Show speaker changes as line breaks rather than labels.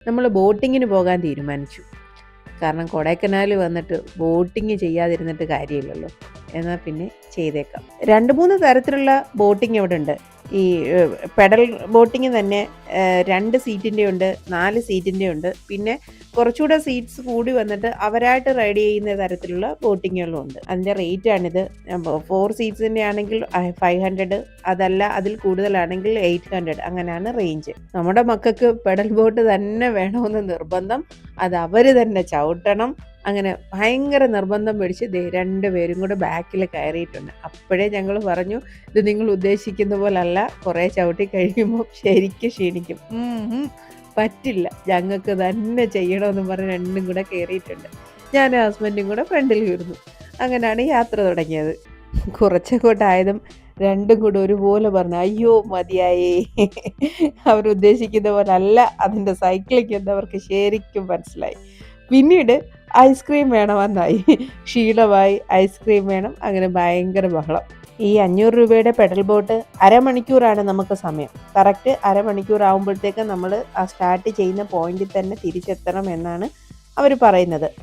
നമ്മൾ ബോട്ടിങ്ങിന് പോകാൻ തീരുമാനിച്ചു. കാരണം കൊടൈക്കനാൽ വന്നിട്ട് ബോട്ടിങ് ചെയ്യാതിരുന്നിട്ട് കാര്യമില്ലല്ലോ. എന്നാൽ പിന്നെ ചെയ്തേക്കാം. 2, 3 തരത്തിലുള്ള ബോട്ടിങ് അവിടെ ഉണ്ട്. ഈ പെഡൽ ബോട്ടിങ് തന്നെ 2 സീറ്റിൻ്റെ ഉണ്ട്, 4 സീറ്റിൻ്റെ ഉണ്ട്. പിന്നെ കുറച്ചുകൂടെ സീറ്റ്സ് കൂടി വന്നിട്ട് അവരായിട്ട് റൈഡ് ചെയ്യുന്ന തരത്തിലുള്ള ബോട്ടിങ്ങുകളും ഉണ്ട്. അതിൻ്റെ റേറ്റാണിത്. 4 സീറ്റ്സിൻ്റെ ആണെങ്കിൽ 500, അതല്ല അതിൽ കൂടുതലാണെങ്കിൽ 800, അങ്ങനെയാണ് റേഞ്ച്. നമ്മുടെ മക്കൾക്ക് പെഡൽ ബോട്ട് തന്നെ വേണമെന്ന് നിർബന്ധം. അത് അവർ തന്നെ ചവിട്ടണം. അങ്ങനെ ഭയങ്കര നിർബന്ധം പിടിച്ച് 2 പേരും കൂടെ ബാക്കിൽ കയറിയിട്ടുണ്ട്. അപ്പോഴേ ഞങ്ങൾ പറഞ്ഞു, ഇത് നിങ്ങൾ ഉദ്ദേശിക്കുന്ന പോലല്ല, കുറേ ചവിട്ടി കഴിയുമ്പോൾ ശരിക്കും ക്ഷീണിക്കും. പറ്റില്ല, ഞങ്ങൾക്ക് തന്നെ ചെയ്യണമെന്ന് പറഞ്ഞ് 2 കൂടെ കയറിയിട്ടുണ്ട്. ഞാനും ഹസ്ബൻഡും കൂടെ ഫ്രണ്ടിൽ ഇരുന്നു. അങ്ങനെയാണ് യാത്ര തുടങ്ങിയത്. കുറച്ചങ്ങോട്ടായതും 2 കൂടെ ഒരുപോലെ പറഞ്ഞു, അയ്യോ മതിയായേ. അവരുദ്ദേശിക്കുന്ന പോലെ അല്ല അതിൻ്റെ സൈക്ലിംഗ് എന്ന് അവർക്ക് ശരിക്കും മനസ്സിലായി. പിന്നീട് ഐസ്ക്രീം വേണമെന്നായി. ക്ഷീണമായി, ഐസ്ക്രീം വേണം. അങ്ങനെ ഭയങ്കര ബഹളം. ഈ 500 രൂപയുടെ പെഡൽ ബോട്ട് അരമണിക്കൂറാണ് നമുക്ക് സമയം. കറക്റ്റ് അരമണിക്കൂർ ആകുമ്പോഴത്തേക്ക് നമ്മൾ ആ സ്റ്റാർട്ട് ചെയ്യുന്ന പോയിന്റിൽ തന്നെ തിരിച്ചെത്തണം എന്നാണ് അവർ പറയുന്നത്.